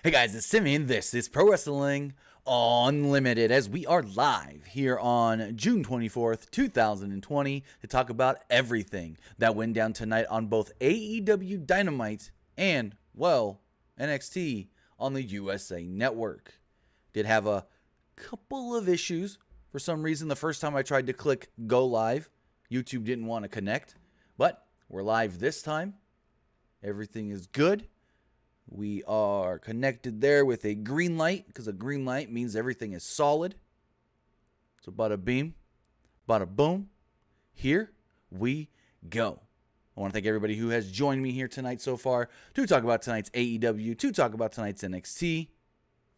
Hey guys, it's Timmy, and this is Pro Wrestling Unlimited as we are live here on June 24th, 2020 to talk about everything that went down tonight on both AEW Dynamite and, well, NXT on the USA Network. Did have a couple of issues. For some reason, the first time I tried to click go live, YouTube didn't want to connect, but we're live this time. Everything is good. We are connected there with a green light, because a green light means everything is solid. So bada beam, bada boom. Here we go. I want to thank everybody who has joined me here tonight so far to talk about tonight's AEW, to talk about tonight's NXT.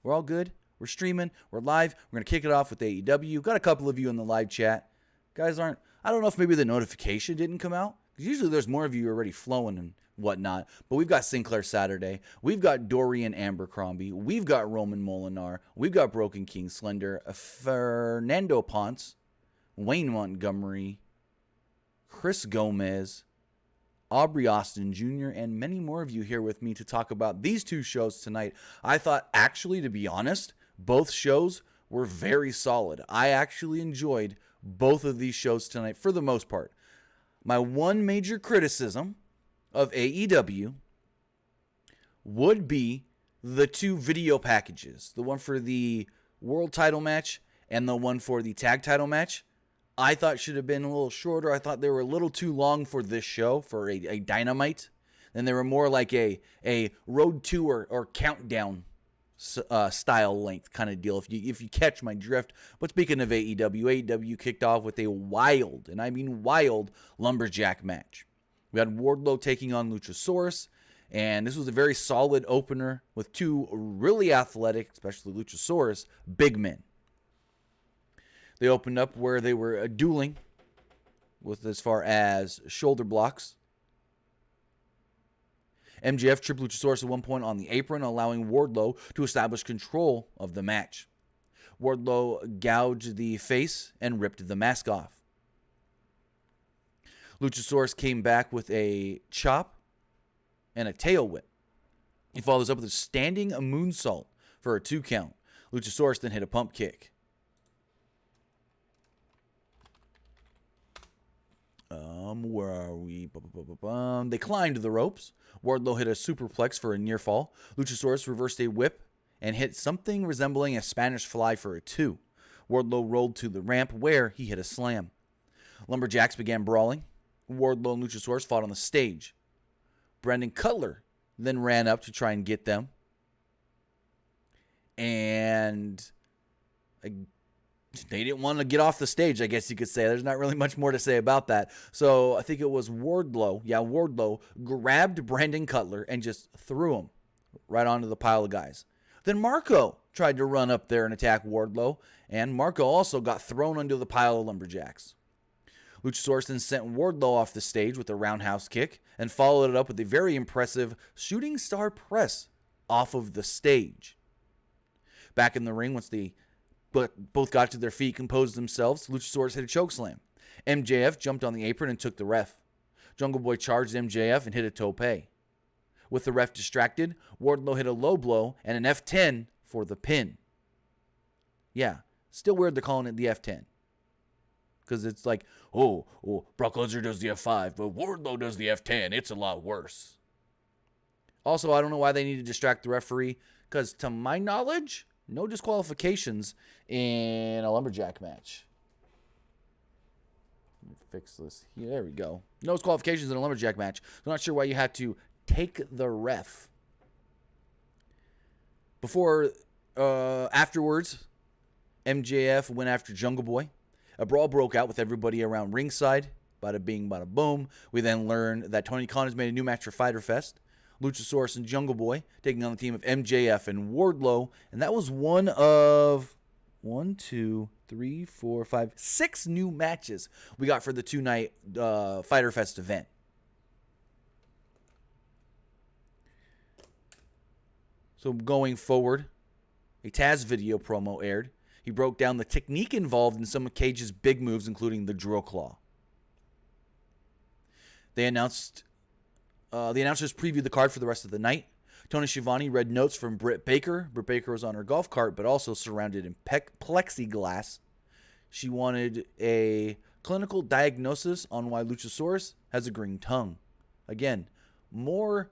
We're all good. We're streaming. We're live. We're going to kick it off with AEW. Got a couple of you in the live chat. Guys I don't know if maybe the notification didn't come out. Because usually there's more of you already flowing and whatnot. But we've got Sinclair Saturday. We've got Dorian Abercrombie. We've got Roman Molinar. We've got Broken King Slender. Fernando Ponce. Wayne Montgomery. Chris Gomez. Aubrey Austin Jr. and many more of you here with me to talk about these two shows tonight. I thought, actually, to be honest, both shows were very solid. I actually enjoyed both of these shows tonight for the most part. My one major criticism of AEW would be the two video packages. The one for the world title match and the one for the tag title match. I thought should have been a little shorter. I thought they were a little too long for this show, for a Dynamite. And they were more like a road tour or countdown style length kind of deal, if you catch my drift. But speaking of AEW kicked off with a wild, and I mean wild, lumberjack match. We had Wardlow taking on Luchasaurus, and this was a very solid opener with two really athletic, especially Luchasaurus, big men. They opened up where they were dueling with as far as shoulder blocks. MJF tripped Luchasaurus at one point on the apron, allowing Wardlow to establish control of the match. Wardlow gouged the face and ripped the mask off. Luchasaurus came back with a chop and a tail whip. He follows up with a standing moonsault for a 2 count. Luchasaurus then hit a pump kick. Where are we? They climbed the ropes. Wardlow hit a superplex for a near fall. Luchasaurus reversed a whip and hit something resembling a Spanish fly for a 2. Wardlow rolled to the ramp where he hit a slam. Lumberjacks began brawling. Wardlow and Luchasaurus fought on the stage. Brandon Cutler then ran up to try and get them. And they didn't want to get off the stage, I guess you could say. There's not really much more to say about that. So I think it was Wardlow. Yeah, Wardlow grabbed Brandon Cutler and just threw him right onto the pile of guys. Then Marco tried to run up there and attack Wardlow, and Marco also got thrown onto the pile of lumberjacks. Luchasaurus then sent Wardlow off the stage with a roundhouse kick and followed it up with a very impressive shooting star press off of the stage. Back in the ring, once both got to their feet, composed themselves, Luchasaurus hit a chokeslam. MJF jumped on the apron and took the ref. Jungle Boy charged MJF and hit a tope. With the ref distracted, Wardlow hit a low blow and an F10 for the pin. Yeah, still weird they're calling it the F10. Because it's like, oh, Brock Lesnar does the F5, but Wardlow does the F10. It's a lot worse. Also, I don't know why they need to distract the referee, because to my knowledge, no disqualifications in a lumberjack match. Let me fix this. Yeah, there we go. No disqualifications in a lumberjack match. I'm not sure why you had to take the ref. Afterwards, MJF went after Jungle Boy. A brawl broke out with everybody around ringside. Bada bing, bada boom. We then learned that Tony Khan has made a new match for Fyter Fest. Luchasaurus and Jungle Boy taking on the team of MJF and Wardlow. And that was one of 6 new matches we got for the 2-night Fyter Fest event. So going forward, a Taz video promo aired. He broke down the technique involved in some of Cage's big moves, including the drill claw. The announcers previewed the card for the rest of the night. Tony Schiavone read notes from Britt Baker. Britt Baker was on her golf cart, but also surrounded in plexiglass. She wanted a clinical diagnosis on why Luchasaurus has a green tongue. Again, more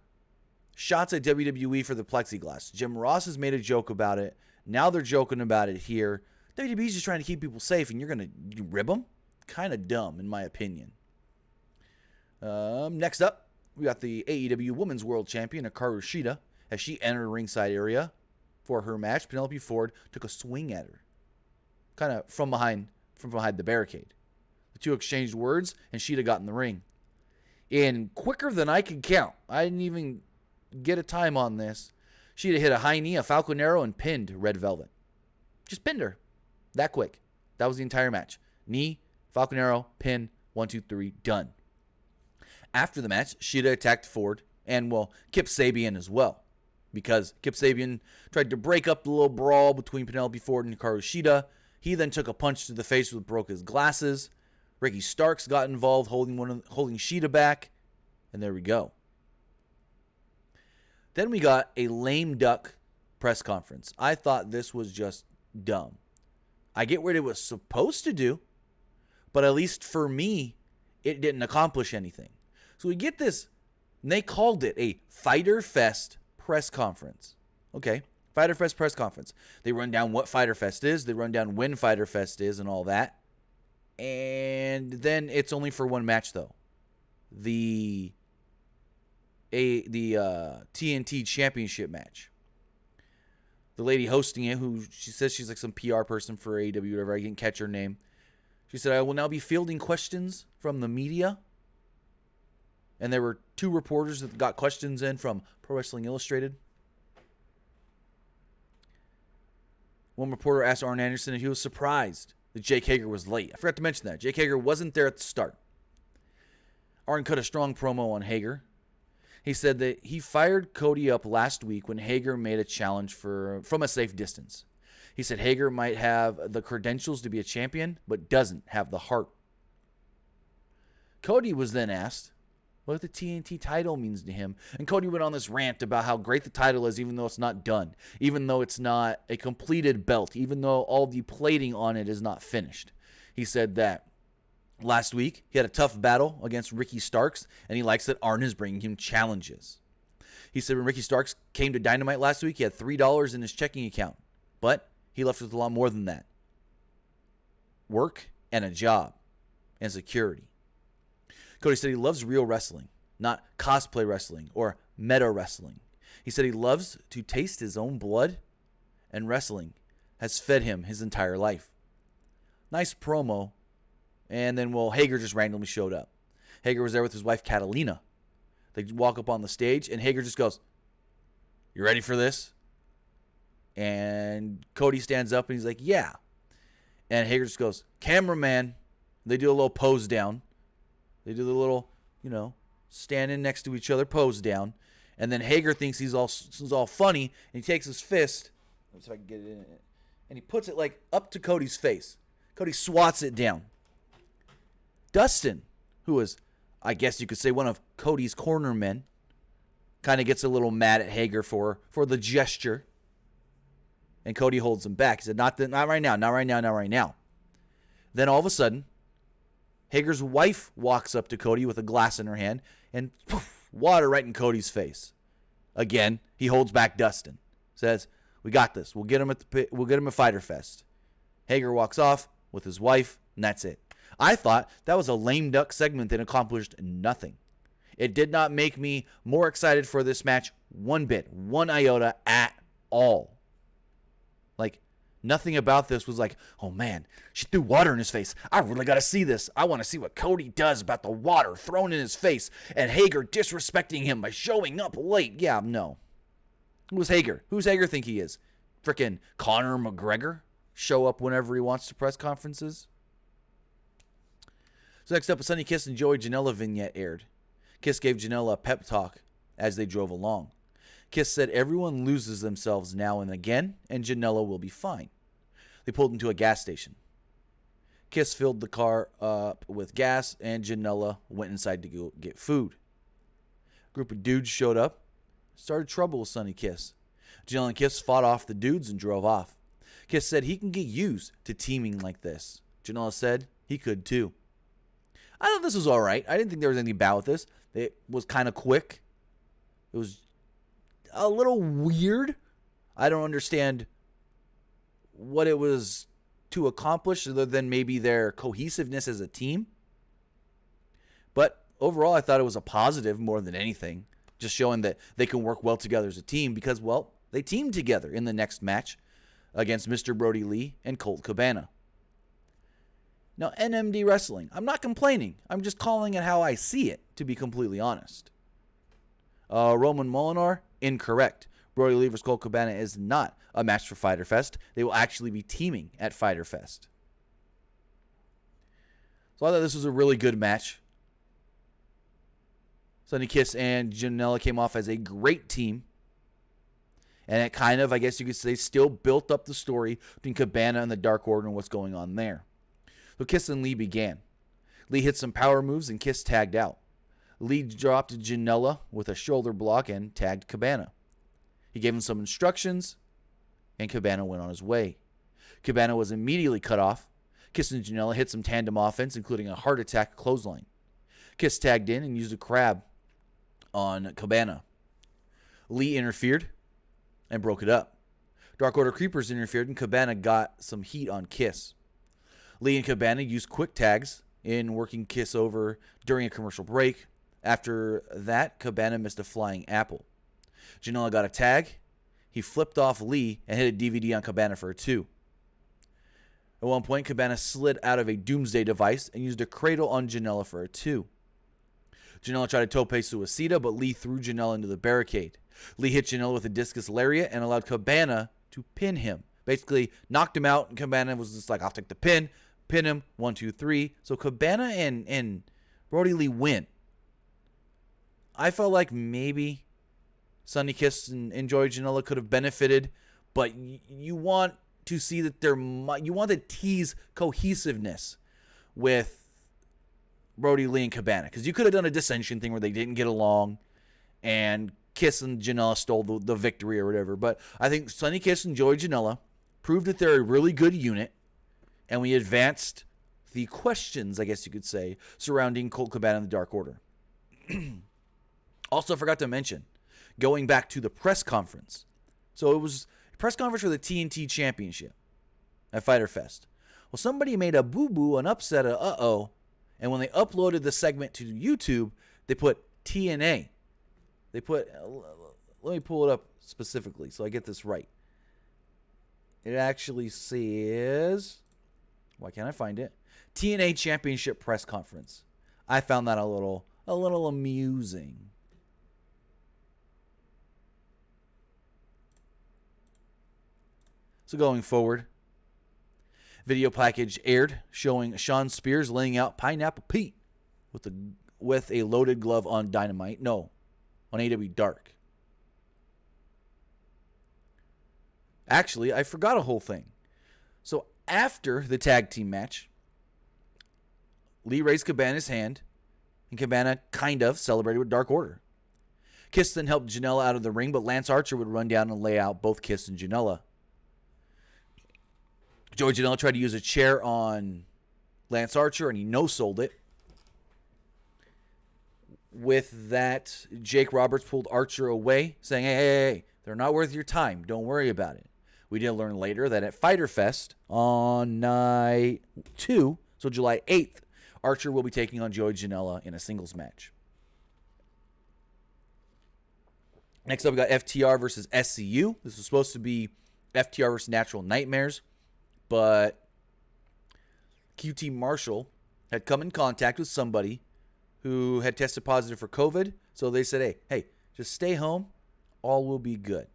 shots at WWE for the plexiglass. Jim Ross has made a joke about it. Now they're joking about it here. WWE's just trying to keep people safe, and you're going to rib them? Kind of dumb, in my opinion. Next up, we got the AEW Women's World Champion, Hikaru Shida, as she entered the ringside area for her match. Penelope Ford took a swing at her, kind of from behind the barricade. The two exchanged words, and Shida got in the ring. In quicker than I could count, I didn't even get a time on this, Shida hit a high knee, a Falcon Arrow, and pinned Red Velvet. Just pinned her. That quick. That was the entire match. Knee, Falcon Arrow, pin, 1, 2, 3, done. After the match, Shida attacked Ford and, Kip Sabian as well. Because Kip Sabian tried to break up the little brawl between Penelope Ford and Hikaru Shida. He then took a punch to the face which broke his glasses. Ricky Starks got involved, holding Shida back. And there we go. Then we got a lame duck press conference. I thought this was just dumb. I get what it was supposed to do, but at least for me, it didn't accomplish anything. So we get this, and they called it a Fyter Fest press conference. Okay, Fyter Fest press conference. They run down what Fyter Fest is, they run down when Fyter Fest is and all that. And then it's only for one match, though. The TNT Championship match. The lady hosting it, who she says she's like some PR person for AEW, whatever, I didn't catch her name. She said, I will now be fielding questions from the media. And there were 2 reporters that got questions in from Pro Wrestling Illustrated. One reporter asked Arn Anderson if he was surprised that Jake Hager was late. I forgot to mention that. Jake Hager wasn't there at the start. Arn cut a strong promo on Hager. He said that he fired Cody up last week when Hager made a challenge from a safe distance. He said Hager might have the credentials to be a champion, but doesn't have the heart. Cody was then asked what the TNT title means to him. And Cody went on this rant about how great the title is, even though it's not done, even though it's not a completed belt, even though all the plating on it is not finished. He said that last week, he had a tough battle against Ricky Starks, and he likes that Arn is bringing him challenges. He said when Ricky Starks came to Dynamite last week, he had $3 in his checking account, but he left with a lot more than that. Work and a job and security. Cody said he loves real wrestling, not cosplay wrestling or meta wrestling. He said he loves to taste his own blood, and wrestling has fed him his entire life. Nice promo. And then, Hager just randomly showed up. Hager was there with his wife, Catalina. They walk up on the stage, and Hager just goes, "You ready for this?" And Cody stands up, and he's like, "Yeah." And Hager just goes, "Cameraman." They do a little pose down. They do the little, standing next to each other, pose down. And then Hager thinks he's all funny, and he takes his fist. Let's see if I can get it in. And he puts it, up to Cody's face. Cody swats it down. Dustin, who is, I guess you could say, one of Cody's corner men, kind of gets a little mad at Hager for the gesture. And Cody holds him back. He said, not right now, not right now, not right now. Then all of a sudden, Hager's wife walks up to Cody with a glass in her hand and poof, water right in Cody's face. Again, he holds back Dustin. Says, "We got this. We'll get him at Fyter Fest." Hager walks off with his wife, and that's it. I thought that was a lame duck segment that accomplished nothing. It did not make me more excited for this match one bit, one iota at all. Nothing about this was like, oh man, she threw water in his face. I really got to see this. I want to see what Cody does about the water thrown in his face and Hager disrespecting him by showing up late. Yeah, no. Who's Hager? Who's Hager think he is? Frickin' Conor McGregor? Show up whenever he wants to press conferences? So next up, a Sonny Kiss and Joey Janela vignette aired. Kiss gave Janela a pep talk as they drove along. Kiss said everyone loses themselves now and again, and Janela will be fine. They pulled into a gas station. Kiss filled the car up with gas, and Janela went inside to go get food. A group of dudes showed up. started trouble with Sonny Kiss. Janela and Kiss fought off the dudes and drove off. Kiss said he can get used to teaming like this. Janela said he could too. I thought this was alright. I didn't think there was anything bad with this. It was kind of quick. It was a little weird. I don't understand what it was to accomplish other than maybe their cohesiveness as a team. But overall, I thought it was a positive more than anything. Just showing that they can work well together as a team because, well, they teamed together in the next match against Mr. Brody Lee and Colt Cabana. Now, NMD Wrestling, I'm not complaining. I'm just calling it how I see it, to be completely honest. Roman Molinar, incorrect. Brody Lee vs. Colt Cabana is not a match for Fyter Fest. They will actually be teaming at Fyter Fest. So I thought this was a really good match. Sonny Kiss and Janela came off as a great team. And it kind of, I guess you could say, still built up the story between Cabana and the Dark Order and what's going on there. So Kiss and Lee began. Lee hit some power moves and Kiss tagged out. Lee dropped Janela with a shoulder block and tagged Cabana. He gave him some instructions, and Cabana went on his way. Cabana was immediately cut off. Kiss and Janela hit some tandem offense, including a heart attack clothesline. Kiss tagged in and used a crab on Cabana. Lee interfered and broke it up. Dark Order Creepers interfered, and Cabana got some heat on Kiss. Lee and Cabana used quick tags in working Kiss over during a commercial break. After that, Cabana missed a flying apple. Janela got a tag. He flipped off Lee and hit a DVD on Cabana for a 2. At one point, Cabana slid out of a Doomsday device and used a cradle on Janela for a 2. Janela tried to tope Suicida, but Lee threw Janela into the barricade. Lee hit Janela with a discus lariat and allowed Cabana to pin him. Basically, knocked him out, and Cabana was just like, I'll take the pin him, 1, 2, 3. So Cabana and Brody Lee win. I felt like maybe Sonny Kiss and Joey Janela could have benefited, but you want to see that you want to tease cohesiveness with Brody Lee and Cabana, because you could have done a dissension thing where they didn't get along and Kiss and Janela stole the victory or whatever. But I think Sonny Kiss and Joey Janela proved that they're a really good unit, and we advanced the questions, I guess you could say, surrounding Colt Cabana and the Dark Order. Also, forgot to mention, going back to the press conference. So it was a press conference for the TNT Championship at Fyter Fest. Well, somebody made a boo-boo, an upset, a uh-oh, and when they uploaded the segment to YouTube, they put TNA. They put, let me pull it up specifically so I get this right. It actually says, why can't I find it? TNA Championship Press Conference. I found that a little amusing. So going forward, video package aired showing Sean Spears laying out Pineapple Pete with a loaded glove on Dynamite. No, on AEW Dark. Actually, I forgot a whole thing. So after the tag team match, Lee raised Cabana's hand, and Cabana kind of celebrated with Dark Order. Kiss then helped Janela out of the ring, but Lance Archer would run down and lay out both Kiss and Janela. Joey Janela tried to use a chair on Lance Archer, and he no-sold it. With that, Jake Roberts pulled Archer away, saying, hey, they're not worth your time. Don't worry about it. We did learn later that at Fyter Fest on night 2, so July 8th, Archer will be taking on Joey Janela in a singles match. Next up, we got FTR versus SCU. This was supposed to be FTR versus Natural Nightmares, but QT Marshall had come in contact with somebody who had tested positive for COVID, so they said, hey, just stay home. All will be good.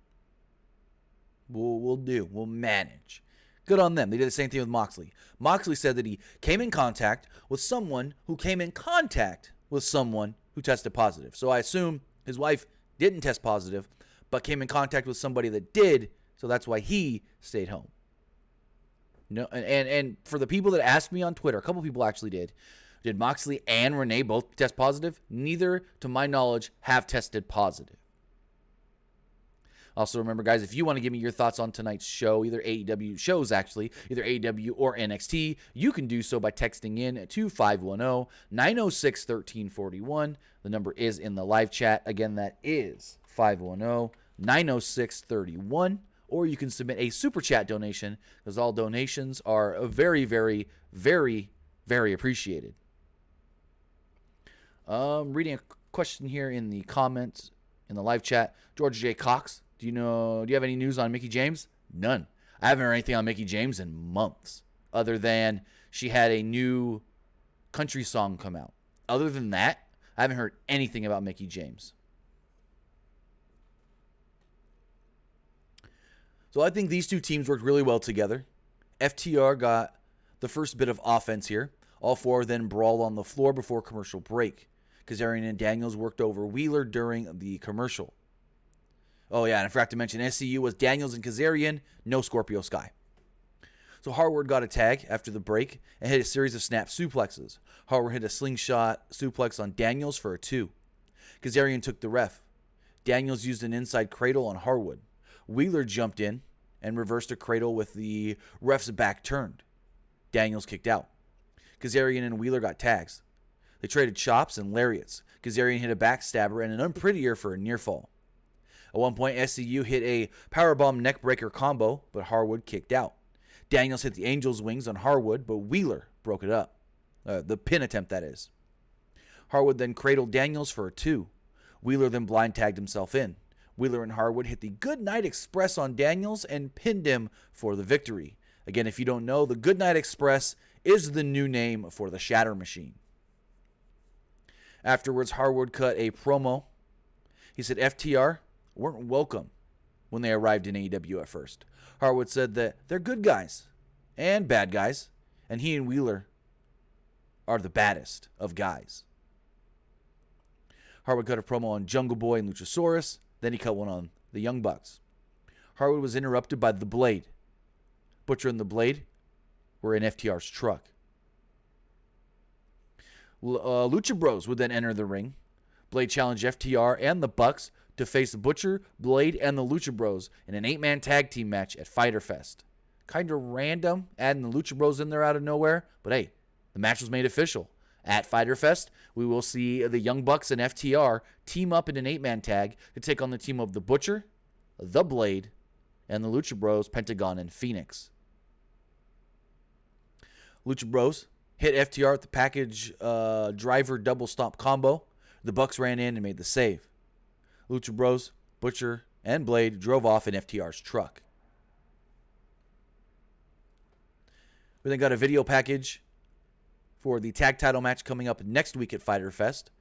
We'll manage. Good on them. They did the same thing with Moxley. Moxley said that he came in contact with someone who came in contact with someone who tested positive. So I assume his wife didn't test positive, but came in contact with somebody that did, so that's why he stayed home. No, and for the people that asked me on Twitter, a couple people actually did Moxley and Renee both test positive? Neither, to my knowledge, have tested positive. Also, remember, guys, if you want to give me your thoughts on tonight's show, either AEW shows, actually, either AEW or NXT, you can do so by texting in to 510-906-1341. The number is in the live chat. Again, that is 510-906-31. Or you can submit a super chat donation, because all donations are very, very, very, very appreciated. Reading a question here in the comments in the live chat. George J. Cox, do you have any news on Mickie James? None. I haven't heard anything on Mickie James in months, other than she had a new country song come out. Other than that, I haven't heard anything about Mickie James. So I think these two teams worked really well together. FTR got the first bit of offense here. All four then brawled on the floor before commercial break. Kazarian and Daniels worked over Wheeler during the commercial. Oh yeah, and I forgot to mention SCU was Daniels and Kazarian, no Scorpio Sky. So Harwood got a tag after the break and hit a series of snap suplexes. Harwood hit a slingshot suplex on Daniels for a 2. Kazarian took the ref. Daniels used an inside cradle on Harwood. Wheeler jumped in and reversed a cradle with the ref's back turned. Daniels kicked out. Kazarian and Wheeler got tags. They traded chops and lariats. Kazarian hit a backstabber and an unprettier for a near fall. At one point, SCU hit a powerbomb neckbreaker combo, but Harwood kicked out. Daniels hit the Angel's Wings on Harwood, but Wheeler broke it up. The pin attempt, that is. Harwood then cradled Daniels for a 2. Wheeler then blind tagged himself in. Wheeler and Harwood hit the Goodnight Express on Daniels and pinned him for the victory. Again, if you don't know, the Goodnight Express is the new name for the Shatter Machine. Afterwards, Harwood cut a promo. He said FTR weren't welcome when they arrived in AEW at first. Harwood said that they're good guys and bad guys, and he and Wheeler are the baddest of guys. Harwood cut a promo on Jungle Boy and Luchasaurus. Then he cut one on the Young Bucks. Harwood was interrupted by The Blade. Butcher and The Blade were in FTR's truck. Lucha Bros would then enter the ring. Blade challenged FTR and the Bucks to face Butcher, Blade, and the Lucha Bros in an 8-man tag team match at Fyter Fest. Kind of random adding the Lucha Bros in there out of nowhere, but hey, the match was made official. At Fyter Fest, we will see the Young Bucks and FTR team up in an 8-man tag to take on the team of the Butcher, the Blade, and the Lucha Bros, Pentagon, and Phoenix. Lucha Bros hit FTR at the package driver double stomp combo. The Bucks ran in and made the save. Lucha Bros, Butcher, and Blade drove off in FTR's truck. We then got a video package for the tag title match coming up next week at Fyter Fest.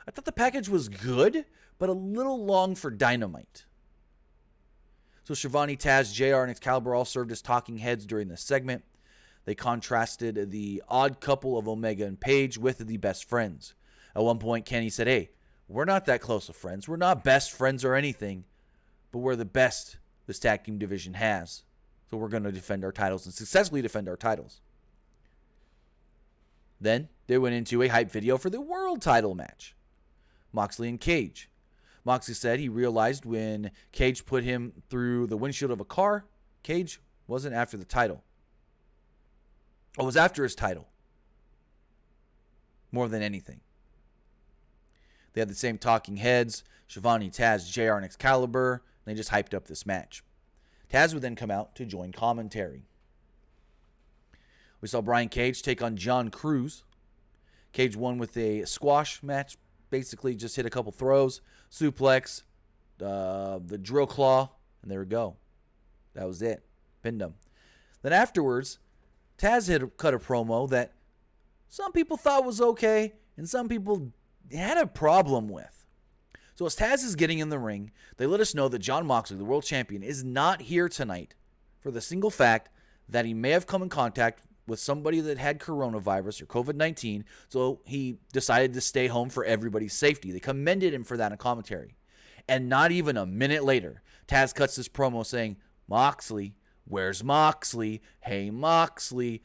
I thought the package was good, but a little long for Dynamite. So Shivani, Taz, JR, and Excalibur all served as talking heads during this segment. They contrasted the odd couple of Omega and Page with the best friends. At one point, Kenny said, hey, we're not that close of friends. We're not best friends or anything, but we're the best this tag team division has. So we're going to defend our titles and successfully defend our titles. Then they went into a hype video for the world title match. Moxley and Cage. Moxley said he realized when Cage put him through the windshield of a car, Cage wasn't after the title. It was after his title. More than anything. They had the same talking heads, Shivani, Taz, JR, and Excalibur. And they just hyped up this match. Taz would then come out to join commentary. We saw Brian Cage take on John Cruz. Cage won with a squash match. Basically just hit a couple throws, suplex, the drill claw, and there we go. That was it. Pinned him. Then afterwards, Taz had cut a promo that some people thought was okay and some people had a problem with. So as Taz is getting in the ring, they let us know that Jon Moxley, the world champion, is not here tonight for the single fact that he may have come in contact with somebody that had coronavirus or COVID-19, so he decided to stay home for everybody's safety. They commended him for that in commentary. And not even a minute later, Taz cuts this promo saying, Moxley, where's Moxley? Hey, Moxley.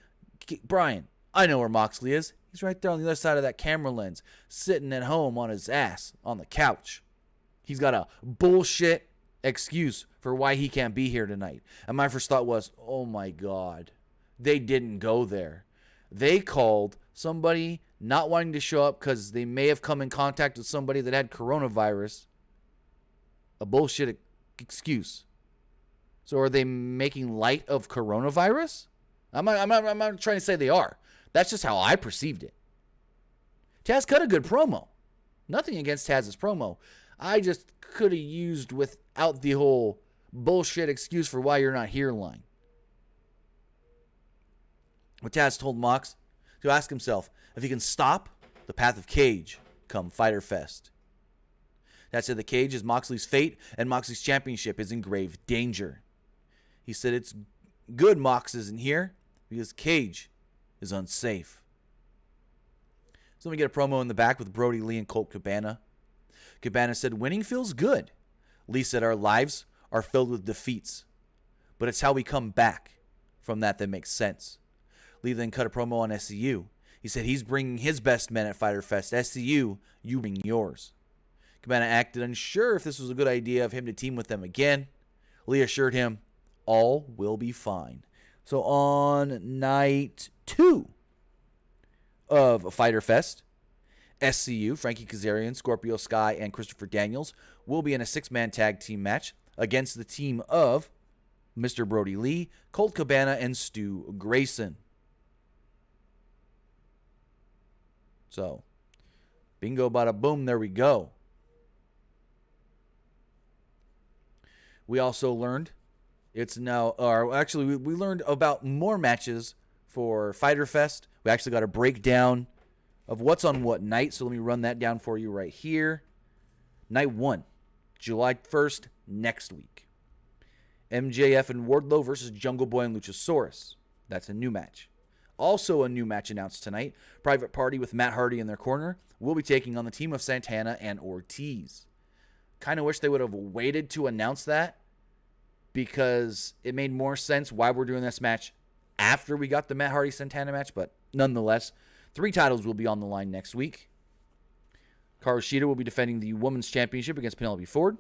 Brian, I know where Moxley is. He's right there on the other side of that camera lens, sitting at home on his ass on the couch. He's got a bullshit excuse for why he can't be here tonight. And my first thought was, oh my God, they didn't go there. They called somebody not wanting to show up because they may have come in contact with somebody that had coronavirus a bullshit excuse. So are they making light of coronavirus? I'm not trying to say they are. That's just how I perceived it. Taz cut a good promo. Nothing against Taz's promo. I just could have used without the whole bullshit excuse for why you're not here line. But Taz told Mox to ask himself if he can stop the path of Cage come Fyter Fest. Taz said the Cage is Moxley's fate and Moxley's championship is in grave danger. He said it's good Mox isn't here because Cage is unsafe. So let me get a promo in the back with Brody Lee and Colt Cabana. Cabana said, winning feels good. Lee said, our lives are filled with defeats, but it's how we come back from that makes sense. Lee then cut a promo on SCU. He said he's bringing his best men at Fyter Fest. SCU, you bring yours. Cabana acted unsure if this was a good idea of him to team with them again. Lee assured him, all will be fine. So on night 2 of Fyter Fest, SCU, Frankie Kazarian, Scorpio Sky, and Christopher Daniels will be in a 6-man tag team match against the team of Mr. Brody Lee, Colt Cabana, and Stu Grayson. So, bingo, bada boom, there we go. We also learned it's now, or actually we learned about more matches for Fyter Fest. We actually got a breakdown of what's on what night, so let me run that down for you right here. Night 1, July 1st, next week. MJF and Wardlow versus Jungle Boy and Luchasaurus. That's a new match. Also a new match announced tonight. Private Party with Matt Hardy in their corner will be taking on the team of Santana and Ortiz. Kind of wish they would have waited to announce that because it made more sense why we're doing this match after we got the Matt Hardy-Santana match, but nonetheless, 3 titles will be on the line next week. Karu Shida will be defending the Women's Championship against Penelope Ford.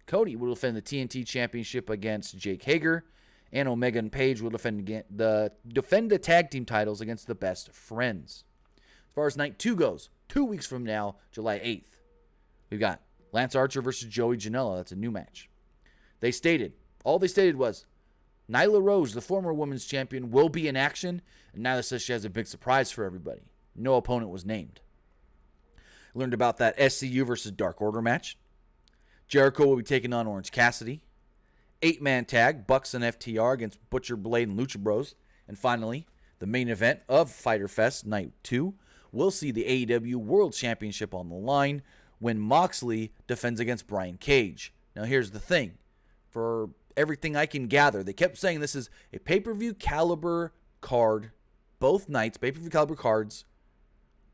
Cody will defend the TNT Championship against Jake Hager. And Omega and Page will defend the tag team titles against the Best Friends. As far as night 2 goes, 2 weeks from now, July 8th, we've got Lance Archer versus Joey Janela. That's a new match. All they stated was, Nyla Rose, the former women's champion, will be in action, and Nyla says she has a big surprise for everybody. No opponent was named. Learned about that SCU versus Dark Order match. Jericho will be taking on Orange Cassidy. 8-man tag, Bucks and FTR against Butcher, Blade, and Lucha Bros. And finally, the main event of Fyter Fest Night 2 will see the AEW World Championship on the line when Moxley defends against Brian Cage. Now here's the thing. For everything I can gather, they kept saying this is a pay-per-view caliber card, both nights, pay-per-view caliber cards,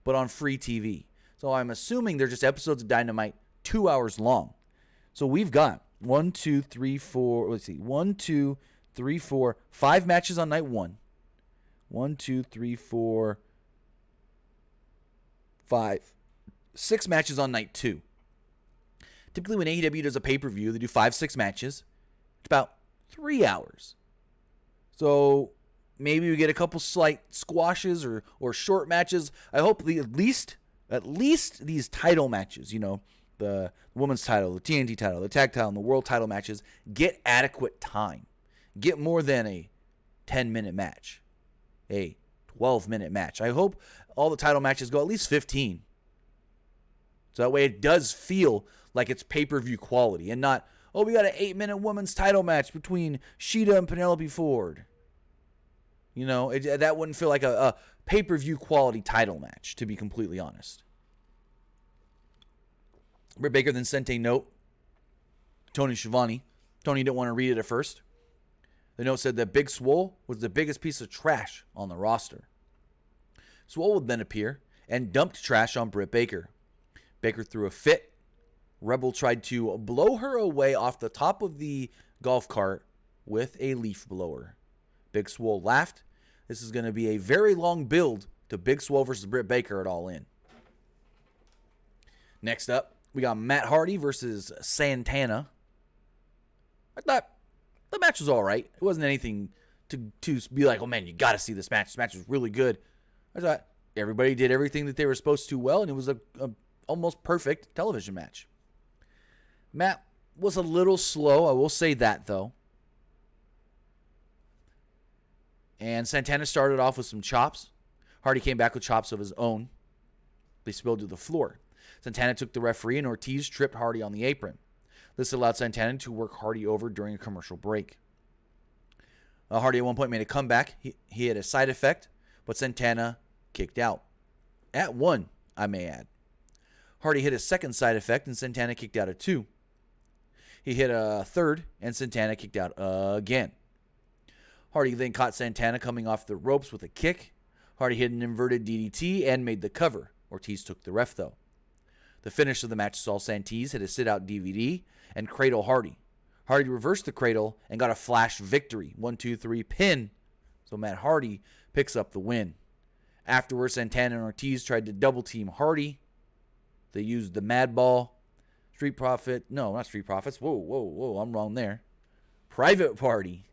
but on free TV. So I'm assuming they're just episodes of Dynamite 2 hours long. So we've got 5 matches on night 1. 6 matches on night 2. Typically when AEW does a pay-per-view, they do 5-6 matches. It's about 3 hours. So maybe we get a couple slight squashes or short matches. I hope at least these title matches, the women's title, the TNT title, the tag title, and the world title matches get adequate time. Get more than a 10-minute match, a 12-minute match. I hope all the title matches go at least 15. So that way it does feel like it's pay-per-view quality and not, we got an 8-minute women's title match between Shida and Penelope Ford. That wouldn't feel like a pay-per-view quality title match, to be completely honest. Britt Baker then sent a note. Tony Schiavone. Tony didn't want to read it at first. The note said that Big Swole was the biggest piece of trash on the roster. Swole would then appear and dumped trash on Britt Baker. Baker threw a fit. Rebel tried to blow her away off the top of the golf cart with a leaf blower. Big Swole laughed. This is going to be a very long build to Big Swole versus Britt Baker at All In. Next up, we got Matt Hardy versus Santana. I thought the match was all right. It wasn't anything to be like, oh man, you got to see this match. This match was really good. I thought everybody did everything that they were supposed to well, and it was a almost perfect television match. Matt was a little slow. I will say that, though. And Santana started off with some chops. Hardy came back with chops of his own. They spilled to the floor. Santana took the referee, and Ortiz tripped Hardy on the apron. This allowed Santana to work Hardy over during a commercial break. Hardy at one point made a comeback. He had a side effect, but Santana kicked out. At 1, I may add. Hardy hit a second side effect, and Santana kicked out at 2. He hit a third, and Santana kicked out again. Hardy then caught Santana coming off the ropes with a kick. Hardy hit an inverted DDT and made the cover. Ortiz took the ref, though. The finish of the match saw Santana hit a sit-out DVD and cradle Hardy. Hardy reversed the cradle and got a flash victory. 1-2-3 pin. So Matt Hardy picks up the win. Afterwards, Santana and Ortiz tried to double-team Hardy. They used the Mad Ball. Street Profit. No, not Street Profits. Whoa. I'm wrong there. Private Party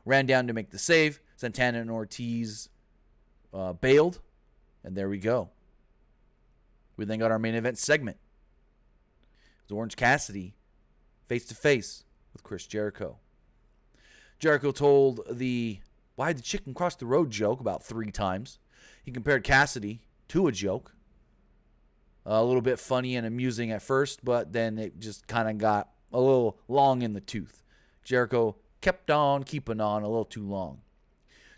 ran down to make the save. Santana and Ortiz bailed. And there we go. We then got our main event segment. It was Orange Cassidy face-to-face with Chris Jericho. Jericho told the "why'd the chicken cross the road" joke about 3 times. He compared Cassidy to a joke. A little bit funny and amusing at first, but then it just kind of got a little long in the tooth. Jericho kept on keeping on a little too long.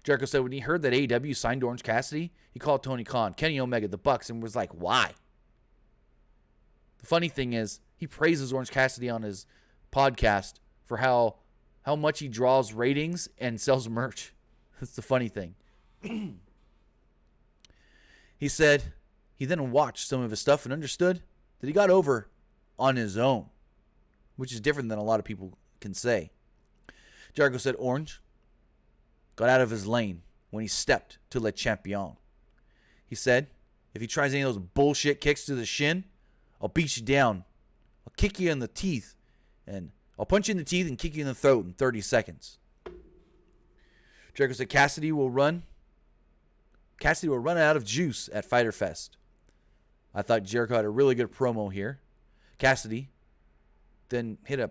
Jericho said when he heard that AEW signed Orange Cassidy, he called Tony Khan, Kenny Omega, the Bucks, and was like, why? The funny thing is, he praises Orange Cassidy on his podcast for how much he draws ratings and sells merch. That's the funny thing. He said he then watched some of his stuff and understood that he got over on his own, which is different than a lot of people can say. Jericho said Orange got out of his lane when he stepped to Le Champion. He said, if he tries any of those bullshit kicks to the shin, I'll beat you down. I'll kick you in the teeth, and I'll punch you in the teeth and kick you in the throat in 30 seconds. Jericho said Cassidy will run out of juice at Fyter Fest. I thought Jericho had a really good promo here. Cassidy then hit a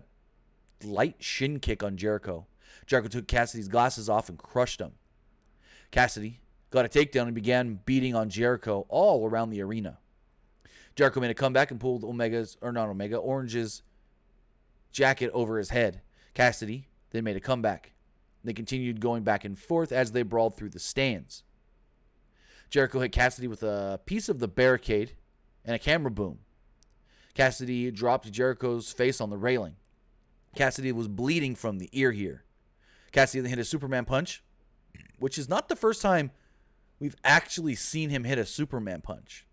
light shin kick on Jericho. Jericho took Cassidy's glasses off and crushed him. Cassidy got a takedown and began beating on Jericho all around the arena. Jericho made a comeback and pulled Orange's jacket over his head. Cassidy then made a comeback. They continued going back and forth as they brawled through the stands. Jericho hit Cassidy with a piece of the barricade and a camera boom. Cassidy dropped Jericho's face on the railing. Cassidy was bleeding from the ear here. Cassidy then hit a Superman punch, which is not the first time we've actually seen him hit a Superman punch.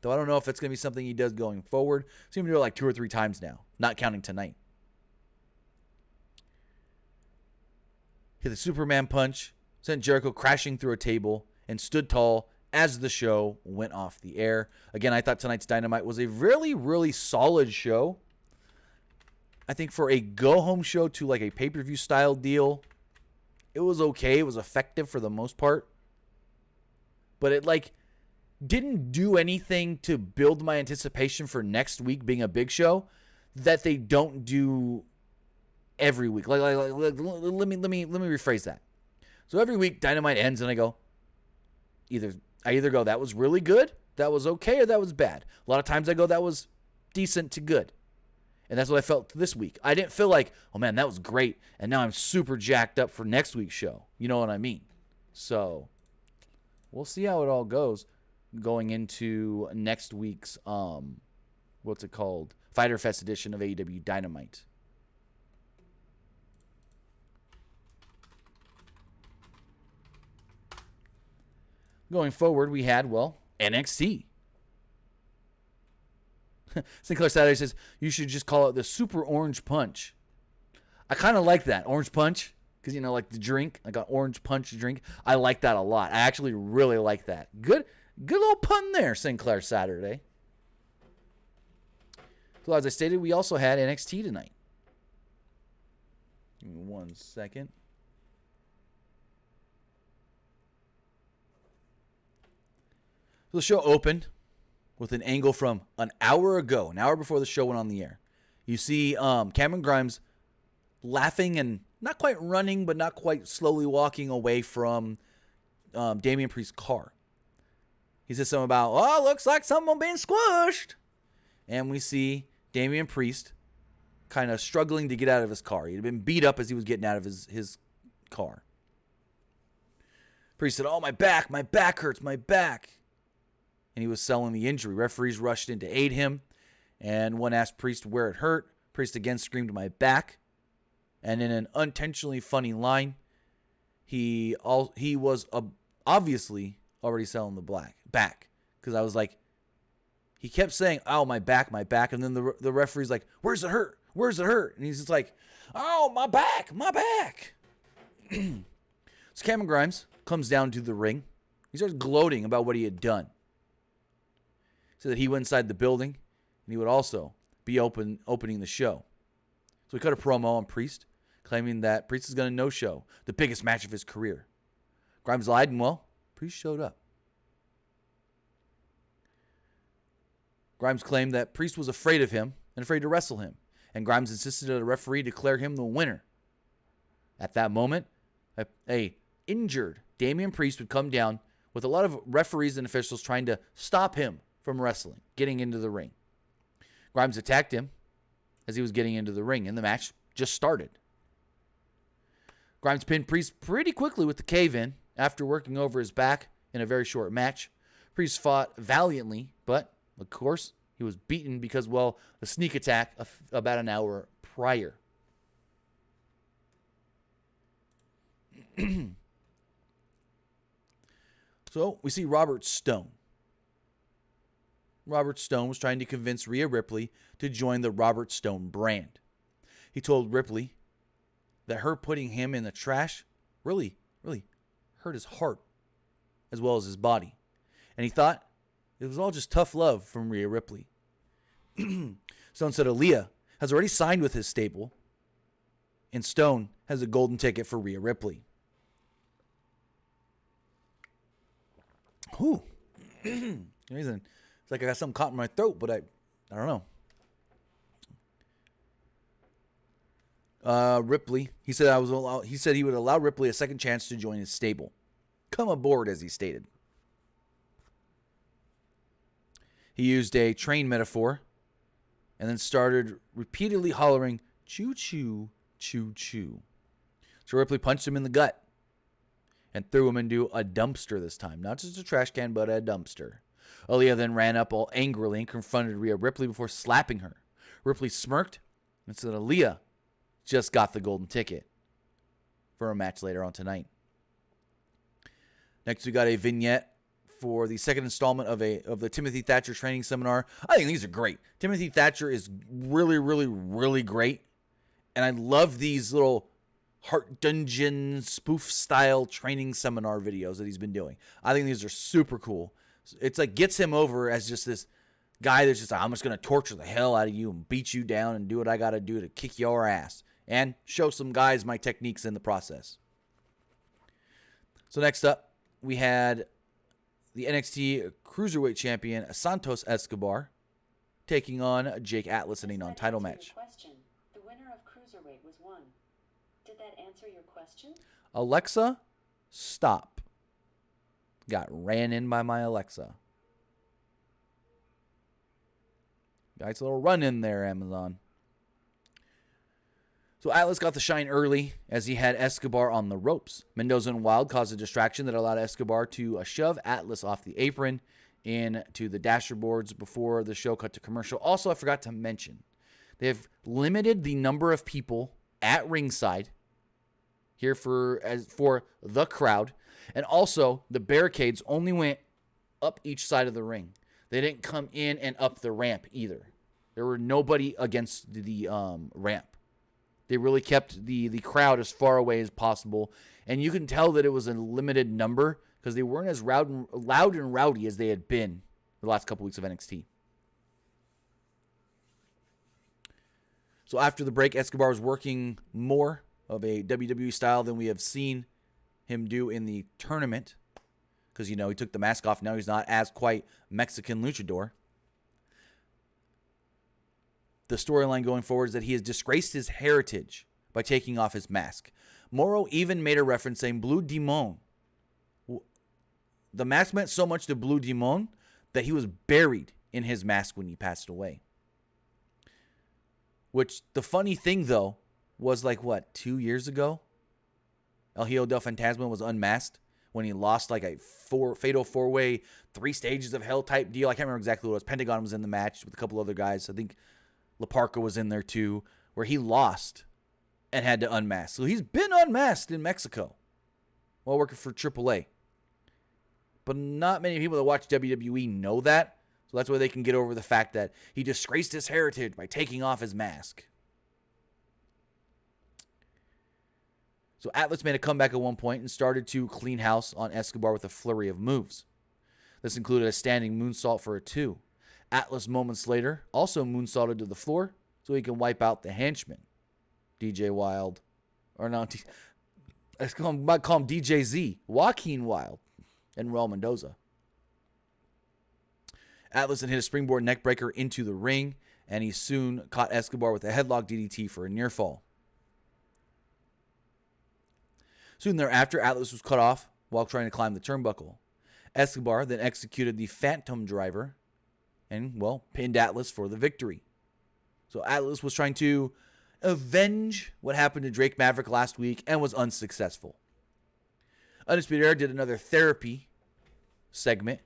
Though I don't know if it's going to be something he does going forward. I've seen him do it like 2 or 3 times now, not counting tonight. Hit the Superman punch, sent Jericho crashing through a table, and stood tall as the show went off the air. Again, I thought tonight's Dynamite was a really, really solid show. I think for a go-home show to like a pay-per-view style deal, it was okay. It was effective for the most part. But it didn't do anything to build my anticipation for next week being a big show that they don't do every week. Let me rephrase that. So every week Dynamite ends and I either go, that was really good, that was okay, or that was bad. A lot of times I go, that was decent to good. And that's what I felt this week. I didn't feel like, oh man, that was great, and now I'm super jacked up for next week's show. You know what I mean? So we'll see how it all goes going into next week's Fyter Fest edition of AEW Dynamite. Going forward, we had, NXT. Sinclair Saturday says, you should just call it the Super Orange Punch. I kind of like that, Orange Punch, because, like the drink, like an Orange Punch drink. I like that a lot. I actually really like that. Good little pun there, Sinclair Saturday. So as I stated, we also had NXT tonight. Give me 1 second. So the show opened with an angle from an hour ago, an hour before the show went on the air. You see Cameron Grimes laughing and not quite running, but not quite slowly walking away from Damian Priest's car. He says something about, oh, looks like someone being squished. And we see Damian Priest kind of struggling to get out of his car. He had been beat up as he was getting out of his car. Priest said, oh, my back hurts, my back. And he was selling the injury. Referees rushed in to aid him. And one asked Priest where it hurt. Priest again screamed, my back. And in an unintentionally funny line, he was obviously already selling the back. Because I was like, he kept saying, oh, my back. And then the referee's like, where's it hurt? And he's just like, oh, my back. So Cameron Grimes comes down to the ring. He starts gloating about what he had done. He said that he went inside the building, and he would also be opening the show. So he cut a promo on Priest, claiming that Priest is going to no-show the biggest match of his career. Grimes lied, and well, Priest showed up. Grimes claimed that Priest was afraid of him and afraid to wrestle him, and Grimes insisted that a referee declare him the winner. At that moment, a injured Damian Priest would come down with a lot of referees and officials trying to stop him from wrestling, getting into the ring. Grimes attacked him as he was getting into the ring, and the match just started. Grimes pinned Priest pretty quickly with the cave-in after working over his back in a very short match. Priest fought valiantly, but, of course, he was beaten because, well, the sneak attack about an hour prior. So we see Robert Stone. Robert Stone was trying to convince Rhea Ripley to join the Robert Stone brand. He told Ripley that her putting him in the trash really hurt his heart as well as his body. And he thought it was all just tough love from Rhea Ripley. Stone said Aaliyah has already signed with his stable, and Stone has a golden ticket for Rhea Ripley. Whew. Reason. It's like I got something caught in my throat, but I don't know. Ripley, he said he would allow Ripley a second chance to join his stable. Come aboard, as he stated. He used a train metaphor and then started repeatedly hollering, choo choo, choo choo. So Ripley punched him in the gut and threw him into a dumpster this time. Not just a trash can, but a dumpster. Aaliyah then ran up all angrily and confronted Rhea Ripley before slapping her. Ripley smirked and said Aaliyah just got the golden ticket for a match later on tonight. Next, we got a vignette for the second installment of the Timothy Thatcher training seminar. I think these are great. Timothy Thatcher is really great. And I love these little Heart Dungeon spoof-style training seminar videos that he's been doing. I think these are super cool. It's like gets him over as just this guy that's just like, I'm just going to torture the hell out of you and beat you down and do what I got to do to kick your ass. And show some guys my techniques in the process. So next up, we had the NXT Cruiserweight Champion Santos Escobar taking on Jake Atlas in a non-title match. The winner of Cruiserweight was won. Did that answer your question? Alexa, stop. Got ran in by my Alexa. Nice little run in there, Amazon. So Atlas got the shine early as he had Escobar on the ropes. Mendoza and Wilde caused a distraction that allowed Escobar to shove Atlas off the apron into the dasher boards before the show cut to commercial. Also, I forgot to mention, they have limited the number of people at ringside here for the crowd. And also, the barricades only went up each side of the ring. They didn't come in and up the ramp either. There were nobody against the ramp. They really kept the crowd as far away as possible. And you can tell that it was a limited number because they weren't as loud and rowdy as they had been the last couple weeks of NXT. So after the break, Escobar was working more of a WWE style than we have seen him do in the tournament. Because, he took the mask off. Now he's not as quite Mexican luchador. The storyline going forward is that he has disgraced his heritage by taking off his mask. Moro even made a reference saying Blue Demon. The mask meant so much to Blue Demon that he was buried in his mask when he passed away. Which, the funny thing, though, was 2 years ago? El Hijo del Fantasma was unmasked when he lost a fatal four-way, 3 stages of hell type deal. I can't remember exactly what it was. Pentagon was in the match with a couple other guys. I think La Parca was in there too, where he lost and had to unmask. So he's been unmasked in Mexico while working for AAA. But not many people that watch WWE know that. So that's why they can get over the fact that he disgraced his heritage by taking off his mask. So Atlas made a comeback at one point and started to clean house on Escobar with a flurry of moves. This included a standing moonsault for a 2. Atlas moments later also moonsaulted to the floor so he can wipe out the henchman. DJ Wild. Or not, I might call him DJ Z. Joaquin Wild and Raul Mendoza. Atlas then hit a springboard neckbreaker into the ring, and he soon caught Escobar with a headlock DDT for a near fall. Soon thereafter, Atlas was cut off while trying to climb the turnbuckle. Escobar then executed the Phantom Driver and, pinned Atlas for the victory. So Atlas was trying to avenge what happened to Drake Maverick last week and was unsuccessful. Undisputed Era did another therapy segment,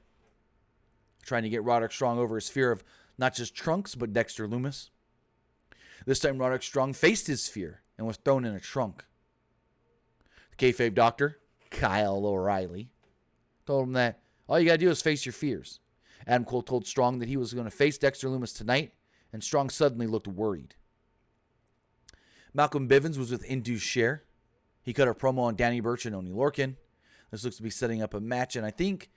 trying to get Roderick Strong over his fear of not just Trunks, but Dexter Lumis. This time, Roderick Strong faced his fear and was thrown in a trunk. The kayfabe doctor, Kyle O'Reilly, told him that all you got to do is face your fears. Adam Cole told Strong that he was going to face Dexter Lumis tonight, and Strong suddenly looked worried. Malcolm Bivens was with Induced Share. He cut a promo on Danny Burch and Oney Lorcan. This looks to be setting up a match, and I think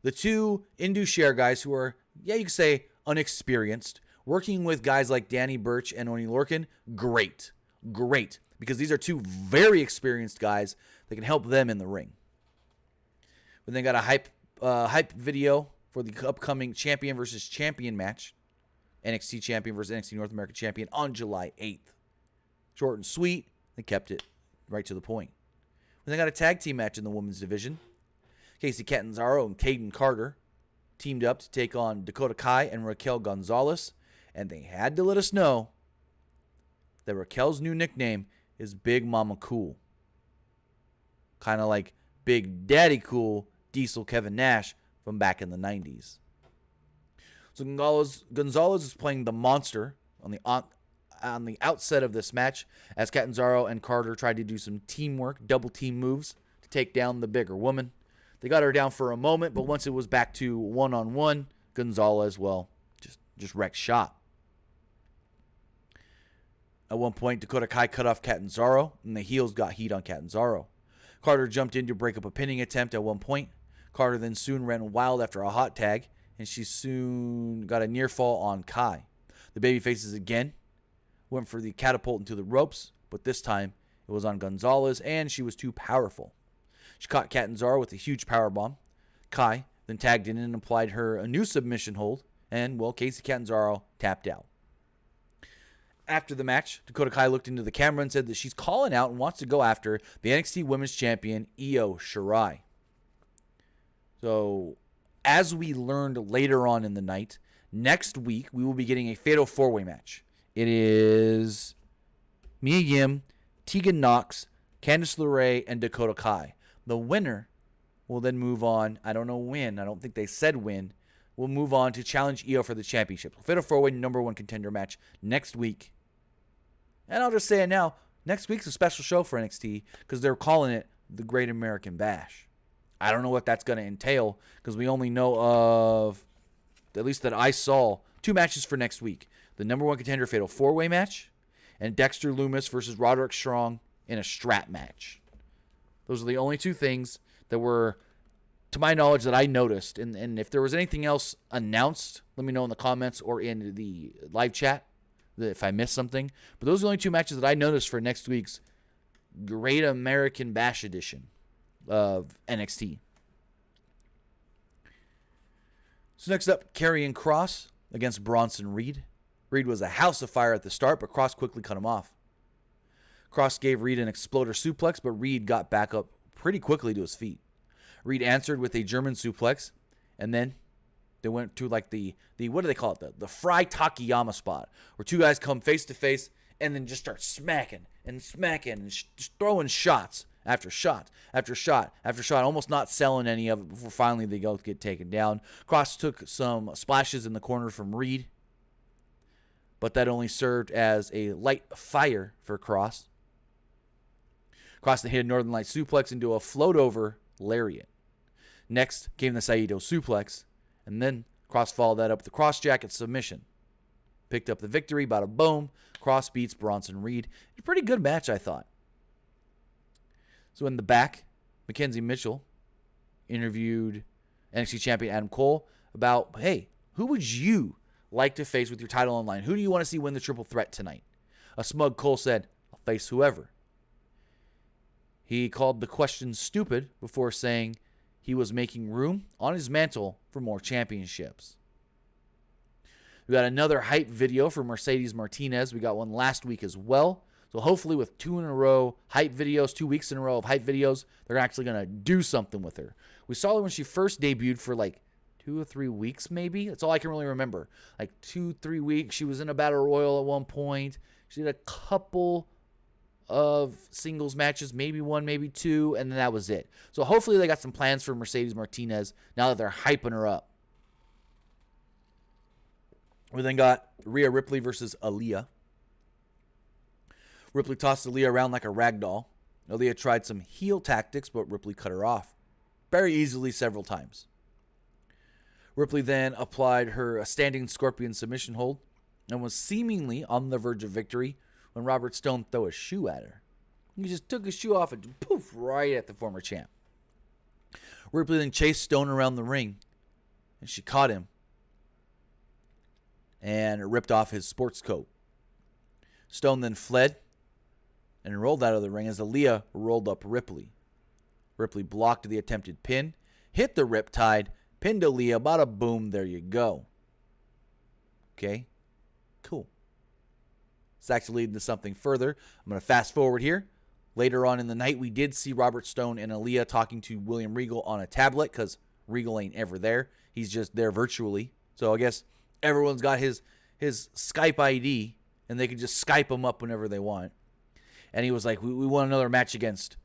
the two Induced Share guys who are, you could say, unexperienced, working with guys like Danny Burch and Oney Lorcan, great. Because these are two very experienced guys that can help them in the ring. But then got a hype video for the upcoming champion versus champion match. NXT champion versus NXT North American champion on July 8th. Short and sweet. They kept it right to the point. Then they got a tag team match in the women's division. Casey Catanzaro and Caden Carter teamed up to take on Dakota Kai and Raquel Gonzalez. And they had to let us know that Raquel's new nickname is Big Mama Cool. Kind of like Big Daddy Cool, Diesel Kevin Nash from back in the 90s. So Gonzalez is playing the monster on the outset of this match as Catanzaro and Carter tried to do some teamwork, double team moves to take down the bigger woman. They got her down for a moment, but once it was back to one-on-one, Gonzalez, just wrecked shop. At one point, Dakota Kai cut off Catanzaro, and the heels got heat on Catanzaro. Carter jumped in to break up a pinning attempt at one point. Carter then soon ran wild after a hot tag, and she soon got a near fall on Kai. The babyfaces again went for the catapult into the ropes, but this time it was on Gonzalez, and she was too powerful. She caught Catanzaro with a huge powerbomb. Kai then tagged in and applied her a new submission hold, and, Casey Catanzaro tapped out. After the match, Dakota Kai looked into the camera and said that she's calling out and wants to go after the NXT Women's Champion, Io Shirai. So, as we learned later on in the night, next week we will be getting a Fatal 4-Way match. It is Mia Yim, Tegan Nox, Candice LeRae, and Dakota Kai. The winner will then move on. I don't know when. I don't think they said when. We'll move on to challenge Io for the championship. Fatal 4-Way number 1 contender match next week. And I'll just say it now. Next week's a special show for NXT because they're calling it the Great American Bash. I don't know what that's going to entail because we only know of, at least that I saw, 2 matches for next week. The number 1 contender Fatal 4-Way match and Dexter Lumis versus Roderick Strong in a strap match. Those are the only 2 things that were, to my knowledge, that I noticed. And if there was anything else announced, let me know in the comments or in the live chat if I missed something. But those are the only 2 matches that I noticed for next week's Great American Bash edition of NXT. So next up, Karrion Kross against Bronson Reed. Reed was a house of fire at the start, but Kross quickly cut him off. Kross gave Reed an exploder suplex, but Reed got back up pretty quickly to his feet. Reed answered with a German suplex, and then they went to like the what do they call it? The Fry Takayama spot, where two guys come face to face and then just start smacking and just throwing shots after shot after shot after shot, almost not selling any of it before finally they both get taken down. Kross took some splashes in the corner from Reed, but that only served as a light fire for Kross. Kross then hit a Northern Light suplex into a float over lariat. Next came the Saito suplex, and then Kross followed that up with the cross jacket submission. Picked up the victory, bada boom. Kross beats Bronson Reed. A pretty good match, I thought. So in the back, Mackenzie Mitchell interviewed NXT champion Adam Cole about, hey, who would you like to face with your title on line? Who do you want to see win the triple threat tonight? A smug Cole said, I'll face whoever. He called the question stupid before saying he was making room on his mantle for more championships. We got another hype video for Mercedes Martinez. We got one last week as well. So hopefully with 2 in a row hype videos, 2 weeks in a row of hype videos, they're actually going to do something with her. We saw her when she first debuted for like 2 or 3 weeks maybe. That's all I can really remember. Like 2-3 weeks. She was in a battle royal at one point. She did a couple of singles matches, maybe 1, maybe 2, and then that was it. So hopefully they got some plans for Mercedes Martinez now that they're hyping her up. We then got Rhea Ripley versus Aaliyah. Ripley tossed Aaliyah around like a rag doll. Aaliyah tried some heel tactics, but Ripley cut her off very easily several times. Ripley then applied her standing scorpion submission hold and was seemingly on the verge of victory when Robert Stone threw a shoe at her. He just took his shoe off and poof, right at the former champ. Ripley then chased Stone around the ring, and she caught him and ripped off his sports coat. Stone then fled and rolled out of the ring as Aaliyah rolled up Ripley. Ripley blocked the attempted pin, hit the riptide, pinned Aaliyah, bada boom, there you go. Okay, cool. It's actually leading to something further. I'm going to fast forward here. Later on in the night, we did see Robert Stone and Aaliyah talking to William Regal on a tablet because Regal ain't ever there. He's just there virtually. So I guess everyone's got his Skype ID, and they can just Skype him up whenever they want. And he was like, we want another match against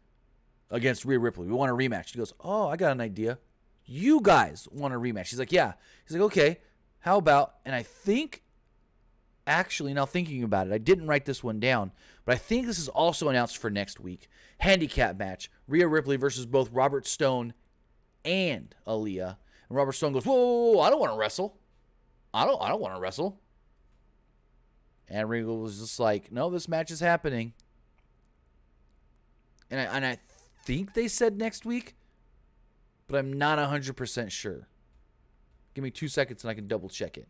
Rhea Ripley. We want a rematch. He goes, oh, I got an idea. You guys want a rematch? He's like, yeah. He's like, okay, how about, and I think, actually, now thinking about it, I didn't write this one down, but I think this is also announced for next week. Handicap match, Rhea Ripley versus both Robert Stone and Aaliyah. And Robert Stone goes, whoa, I don't want to wrestle. I don't want to wrestle. And Regal was just like, no, this match is happening. And I think they said next week, but I'm not 100% sure. Give me 2 seconds and I can double check it.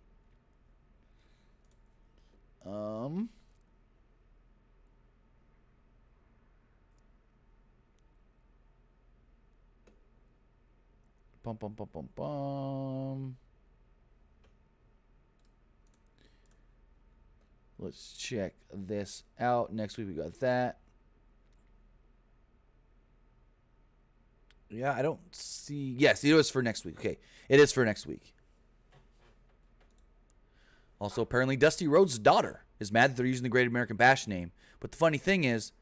Bum, bum, bum, bum, bum. Let's check this out. Next week we got that. Yeah, I don't see. Yes, it was for next week. Okay, it is for next week. Also, apparently, Dusty Rhodes' daughter is mad that they're using the Great American Bash name. But the funny thing is,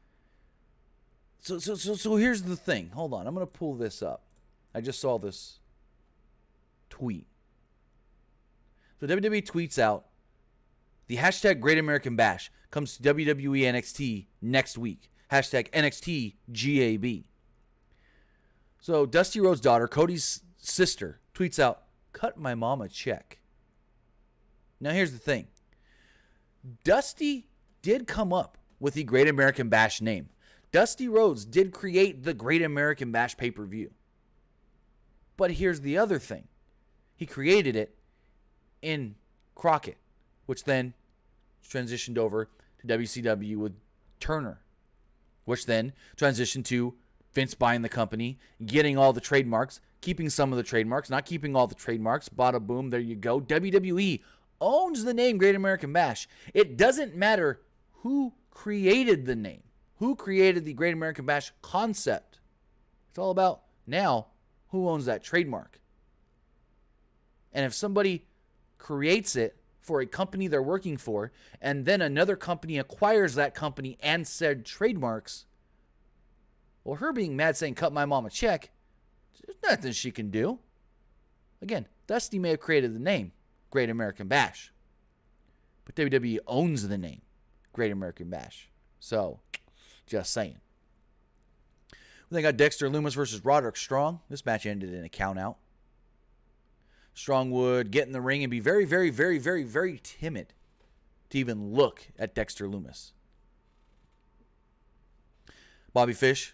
so here's the thing. Hold on, I'm gonna pull this up. I just saw this tweet. So WWE tweets out, the hashtag Great American Bash comes to WWE NXT next week. Hashtag NXT GAB. So Dusty Rhodes' daughter, Cody's sister, tweets out, cut my mom a check. Now here's the thing. Dusty did come up with the Great American Bash name. Dusty Rhodes did create the Great American Bash pay-per-view. But here's the other thing. He created it in Crockett, which then transitioned over to WCW with Turner. which then transitioned to Vince buying the company, getting all the trademarks, keeping some of the trademarks, not keeping all the trademarks. Bada boom, there you go. WWE owns the name Great American Bash. It doesn't matter who created the name, who created the Great American Bash concept. It's all about now who owns that trademark. And if somebody creates it for a company they're working for, and then another company acquires that company and said trademarks, well, her being mad saying, cut my mom a check, there's nothing she can do. Again, Dusty may have created the name, Great American Bash. But WWE owns the name, Great American Bash. So, just saying. Then got Dexter Lumis versus Roderick Strong. This match ended in a count out. Strong would get in the ring and be very, very, very, very, very timid to even look at Dexter Lumis. Bobby Fish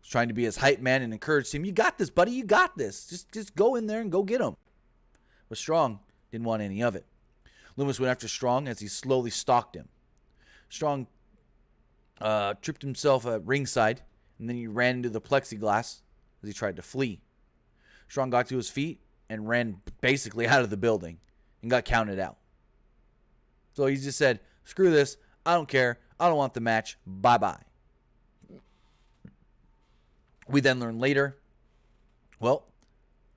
was trying to be his hype man and encouraged him, you got this, buddy, you got this. Just go in there and go get him. But Strong didn't want any of it. Lumis went after Strong as he slowly stalked him. Strong tripped himself at ringside, and then he ran into the plexiglass as he tried to flee. Strong got to his feet and ran basically out of the building and got counted out. So he just said, screw this, I don't care, I don't want the match, bye-bye. We then learn later, well,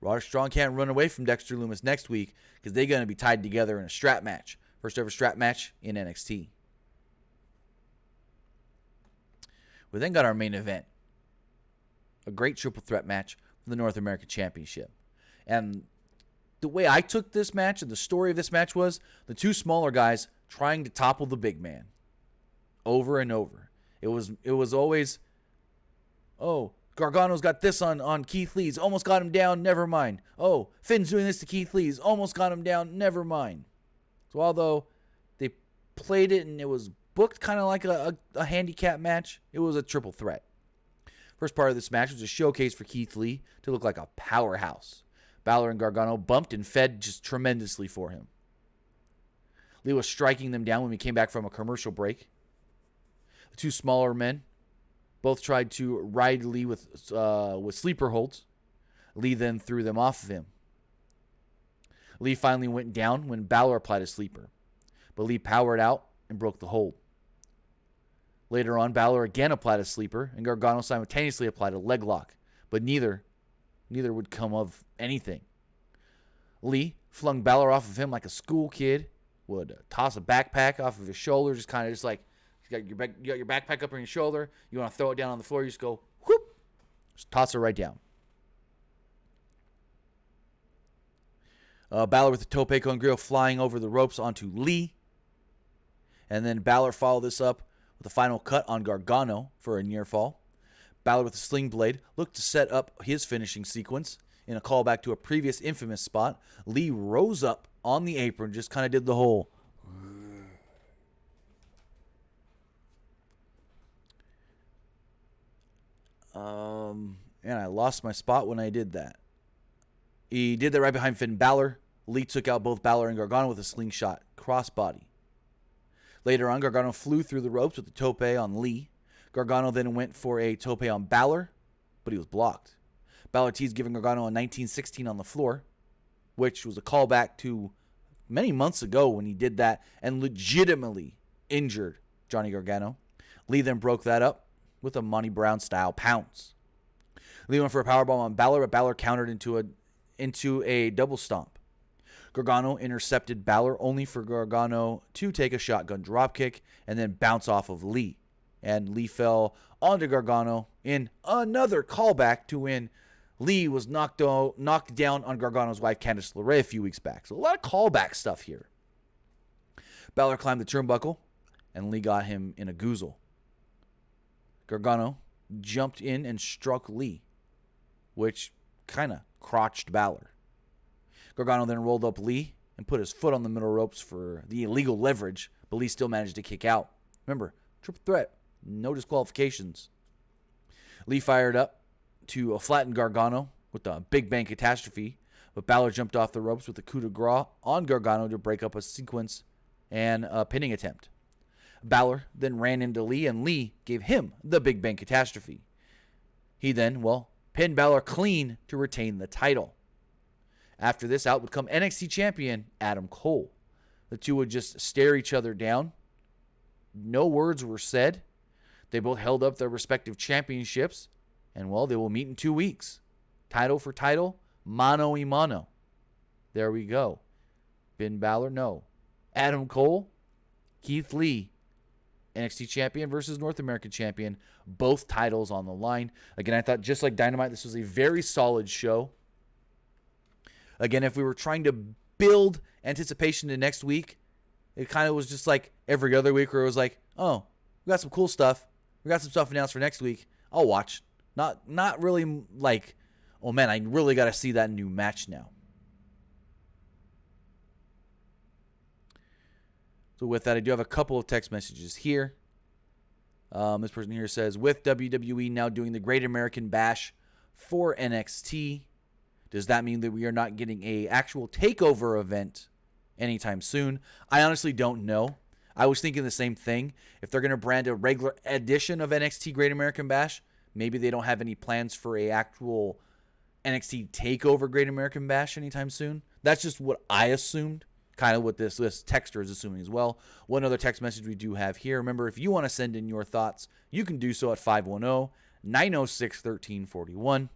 Roderick Strong can't run away from Dexter Lumis next week because they're going to be tied together in a strap match. First ever strap match in NXT. We then got our main event. A great triple threat match for the North American Championship. And the way I took this match and the story of this match was the two smaller guys trying to topple the big man over and over. It was always, oh, Gargano's got this on Keith Lee's. Almost got him down. Never mind. Oh, Finn's doing this to Keith Lee's. Almost got him down. Never mind. So although they played it and it was booked kind of like a handicap match, it was a triple threat. First part of this match was a showcase for Keith Lee to look like a powerhouse. Balor and Gargano bumped and fed just tremendously for him. Lee was striking them down when we came back from a commercial break. The two smaller men both tried to ride Lee with sleeper holds. Lee then threw them off of him. Lee finally went down when Balor applied a sleeper, but Lee powered out and broke the hold. Later on, Balor again applied a sleeper, and Gargano simultaneously applied a leg lock, but neither would come of anything. Lee flung Balor off of him like a school kid, would toss a backpack off of his shoulder, just like, you got your backpack up on your shoulder, you want to throw it down on the floor, you just go, whoop, just toss it right down. Balor with the tope con grill flying over the ropes onto Lee. And then Balor followed this up with a final cut on Gargano for a near fall. Balor with a sling blade looked to set up his finishing sequence. In a callback to a previous infamous spot, Lee rose up on the apron, just kind of did the whole and I lost my spot when I did that. He did that right behind Finn Balor. Lee took out both Balor and Gargano with a slingshot crossbody. Later on, Gargano flew through the ropes with the tope on Lee. Gargano then went for a tope on Balor, but he was blocked. Balor teased giving Gargano a 1916 on the floor, which was a callback to many months ago when he did that and legitimately injured Johnny Gargano. Lee then broke that up with a Monty Brown-style pounce. Lee went for a powerbomb on Balor, but Balor countered into a double stomp. Gargano intercepted Balor only for Gargano to take a shotgun dropkick and then bounce off of Lee. And Lee fell onto Gargano in another callback to when Lee was knocked down on Gargano's wife, Candice LeRae, a few weeks back. So a lot of callback stuff here. Balor climbed the turnbuckle, and Lee got him in a goozle. Gargano jumped in and struck Lee, which kind of crotched Balor. Gargano then rolled up Lee and put his foot on the middle ropes for the illegal leverage, but Lee still managed to kick out. Remember, triple threat, no disqualifications. Lee fired up to flatten Gargano with the Big Bang Catastrophe, but Balor jumped off the ropes with a coup de grace on Gargano to break up a sequence and a pinning attempt. Balor then ran into Lee, and Lee gave him the Big Bang Catastrophe. He then, pinned Balor clean to retain the title. After this, out would come NXT champion Adam Cole. The two would just stare each other down. No words were said. They both held up their respective championships, and they will meet in 2 weeks. Title for title, mano a mano. There we go. Finn Balor, no. Adam Cole, Keith Lee, NXT champion versus North American champion. Both titles on the line. Again, I thought just like Dynamite, this was a very solid show. Again, if we were trying to build anticipation to next week, it kind of was just like every other week where it was like, oh, we got some cool stuff. We got some stuff announced for next week. I'll watch. Not really like, oh man, I really got to see that new match now. So with that, I do have a couple of text messages here. This person here says, with WWE now doing the Great American Bash for NXT, does that mean that we are not getting a actual takeover event anytime soon? I honestly don't know. I was thinking the same thing. If they're going to brand a regular edition of NXT Great American Bash, maybe they don't have any plans for a actual NXT takeover Great American Bash anytime soon. That's just what I assumed. Kind of what this texter is assuming as well. One other text message we do have here. Remember, if you want to send in your thoughts, you can do so at 510-906-1341.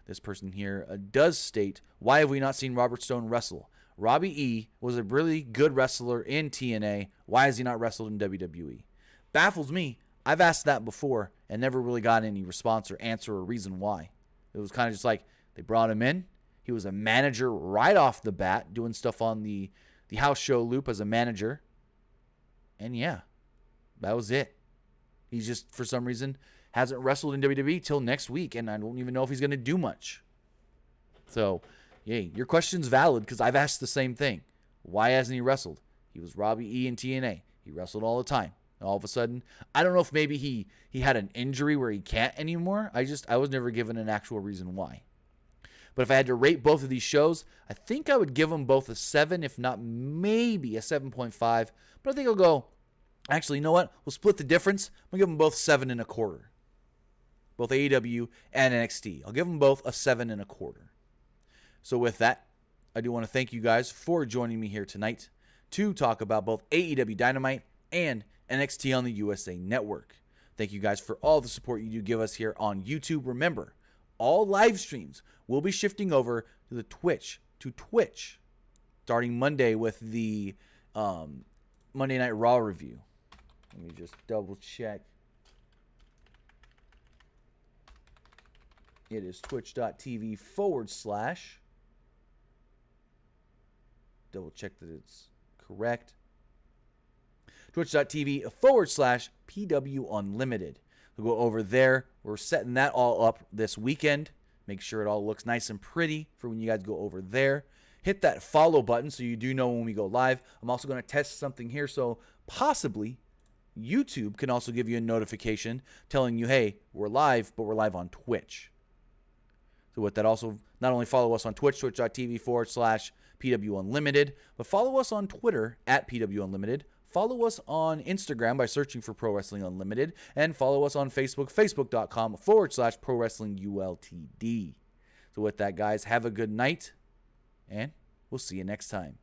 This person here does state, why have we not seen Robert Stone wrestle? Robbie E. was a really good wrestler in TNA. Why has he not wrestled in WWE? Baffles me. I've asked that before and never really got any response or answer or reason why. It was kind of just like they brought him in. He was a manager right off the bat, doing stuff on the house show loop as a manager. And yeah, that was it. He just, for some reason, hasn't wrestled in WWE till next week, and I don't even know if he's going to do much. So, yay, your question's valid because I've asked the same thing. Why hasn't he wrestled? He was Robbie E in TNA. He wrestled all the time. And all of a sudden, I don't know if maybe he had an injury where he can't anymore. I was never given an actual reason why. But if I had to rate both of these shows, I think I would give them both a 7, if not maybe a 7.5. But I think I'll go, actually, you know what? We'll split the difference. I'll give them both 7.25. Both AEW and NXT. I'll give them both a 7.25. So with that, I do want to thank you guys for joining me here tonight to talk about both AEW Dynamite and NXT on the USA Network. Thank you guys for all the support you do give us here on YouTube. Remember, all live streams will be shifting over to Twitch, starting Monday with the Monday Night Raw review. Let me just double check. It is twitch.tv / double check that it's correct. Twitch.tv / PW Unlimited. We'll go over there. We're setting that all up this weekend. Make sure it all looks nice and pretty for when you guys go over there. Hit that follow button so you do know when we go live. I'm also going to test something here, so possibly YouTube can also give you a notification telling you, hey, we're live, but we're live on Twitch. So with that, also not only follow us on Twitch, twitch.tv / PW Unlimited, but follow us on Twitter at PW Unlimited. Follow us on Instagram by searching for Pro Wrestling Unlimited, and follow us on Facebook, facebook.com / Pro Wrestling ULTD. So with that, guys, have a good night, and we'll see you next time.